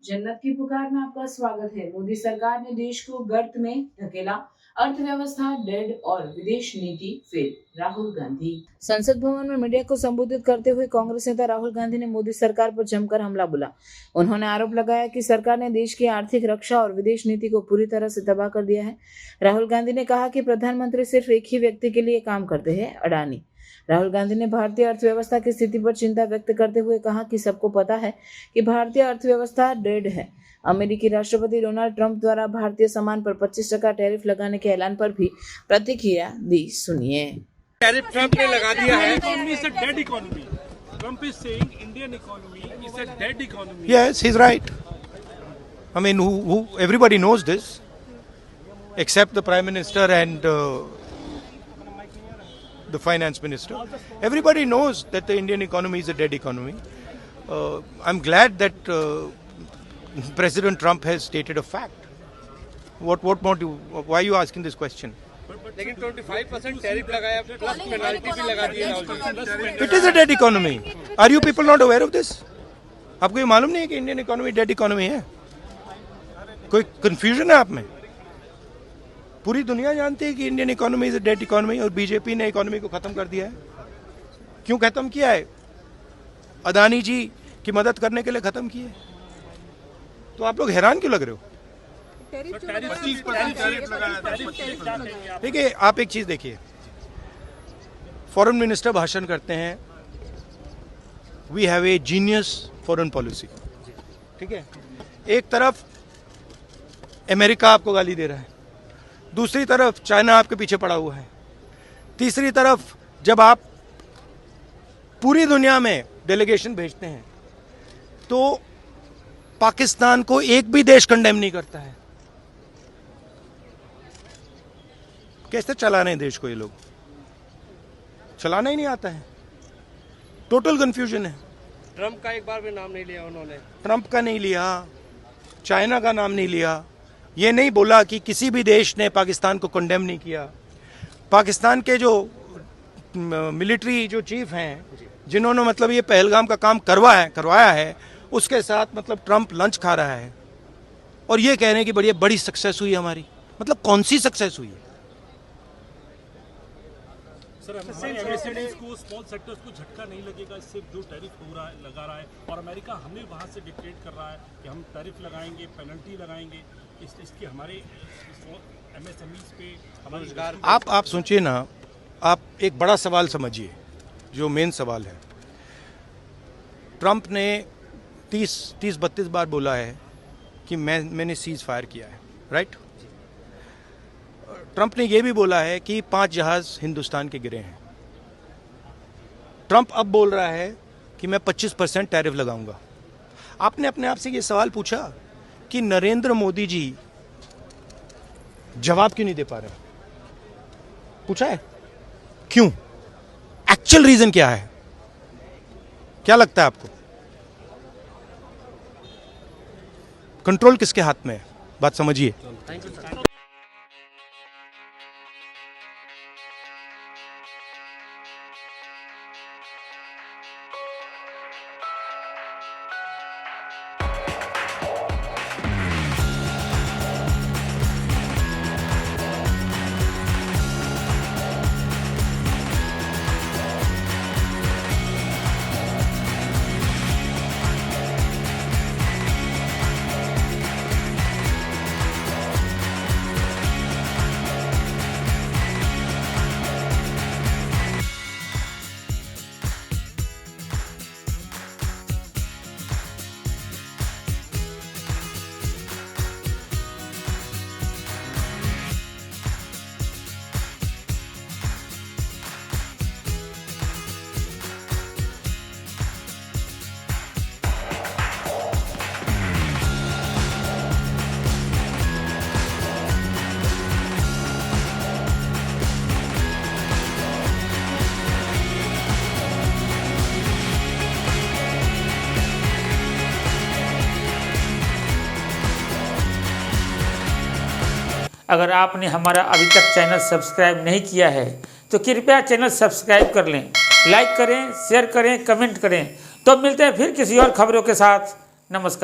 जन्नत की पुकार में आपका स्वागत है। मोदी सरकार ने देश को गर्त में धकेला, अर्थव्यवस्था डेड और विदेश नीति फेल। राहुल गांधी। संसद भवन में मीडिया को संबोधित करते हुए कांग्रेस नेता राहुल गांधी ने मोदी सरकार पर जमकर हमला बोला। उन्होंने आरोप लगाया कि सरकार ने देश की आर्थिक रक्षा और विदेश नीति को पूरी तरह से तबाह कर दिया है। राहुल गांधी ने कहा कि प्रधानमंत्री सिर्फ एक ही व्यक्ति के लिए काम करते हैं, अडानी। राहुल गांधी ने भारतीय अर्थव्यवस्था की स्थिति पर चिंता व्यक्त करते हुए कहा कि सबको पता है कि भारतीय अर्थव्यवस्था डेड है। अमेरिकी राष्ट्रपति डोनाल्ड ट्रंप द्वारा भारतीय सामान पर 25% टैरिफ लगाने के ऐलान पर भी प्रतिक्रिया दी। सुनिए। टैरिफ ट्रंप ने लगा दिया है। Economy is a dead economy. Trump is saying Indian economy is a dead economy. Yes, he's right. I mean, everybody knows this, except the Prime Minister and the Finance Minister. Everybody knows that the Indian economy is a dead economy. I'm glad that President Trump has stated a fact. What more do? Why are you asking this question? लेकिन 25% tariff लगाया plus penalty भी लगा दी है। It is a dead economy. Are you people not aware of this? आपको ये मालूम नहीं है कि इंडियन इकोनॉमी डेड इकोनॉमी है? कोई कंफ्यूजन है आप में? पूरी दुनिया जानती है कि Indian economy is a dead economy और बीजेपी ने इकोनॉमी को खत्म कर दिया है। क्यों खत्म किया है? अदानी जी की मदद करने के लिए खत्म किए। तो आप लोग हैरान क्यों लग रहे हो? देखिए, आप एक चीज देखिए, फॉरेन मिनिस्टर भाषण करते हैं, we have a genius foreign policy, ठीक है। एक तरफ अमेरिका आपको गाली दे रहा है, दूसरी तरफ चाइना आपके पीछे पड़ा हुआ है, तीसरी तरफ जब आप पूरी दुनिया में डेलीगेशन भेजते हैं तो पाकिस्तान को एक भी देश कंडेम नहीं करता है। कैसे चलाने हैं देश को? ये लोग चलाना ही नहीं आता है। टोटल कंफ्यूजन है। ट्रंप का एक बार भी नाम नहीं लिया उन्होंने। ट्रंप का नहीं लिया, चाइना का नाम नहीं लिया, ये नहीं बोला कि किसी भी देश ने पाकिस्तान को कंडेम नहीं किया। पाकिस्तान के जो मिलिट्री जो चीफ हैं, जिन्होंने मतलब ये पहलगाम का काम करवाया है, उसके साथ मतलब ट्रंप लंच खा रहा है और ये कह रहे हैं कि बड़ी सक्सेस हुई हमारी। मतलब कौन सी सक्सेस हुई है? सर, हमारे एमएसएमईज को, स्मॉल सेक्टर्स को झटका नहीं लगेगा इससे जो टैरिफ लगा रहा है, और अमेरिका हमें वहां से डिक्टेट कर रहा है कि हम टैरिफ लगाएंगे, पेनल्टी लगाएंगे, इसके हमारे एमएसएमईज पे हमारे रोजगार। आप सोचिए ना, आप एक बड़ा सवाल समझिए, जो मेन सवाल है। ट्रंप ने 30-32 बार बोला है कि मैंने सीज फायर किया है, राइट। ट्रंप ने यह भी बोला है कि 5 जहाज हिंदुस्तान के गिरे हैं। ट्रंप अब बोल रहा है कि मैं 25% टैरिफ लगाऊंगा। आपने अपने आप से ये सवाल पूछा कि नरेंद्र मोदी जी जवाब क्यों नहीं दे पा रहे? पूछा है क्यों? एक्चुअल रीजन क्या है? क्या लगता है आपको? कंट्रोल किसके हाथ में है? बात समझिए। अगर आपने हमारा अभी तक चैनल सब्सक्राइब नहीं किया है तो कृपया चैनल सब्सक्राइब कर लें, लाइक करें, शेयर करें, कमेंट करें। तो मिलते हैं फिर किसी और खबरों के साथ। नमस्कार।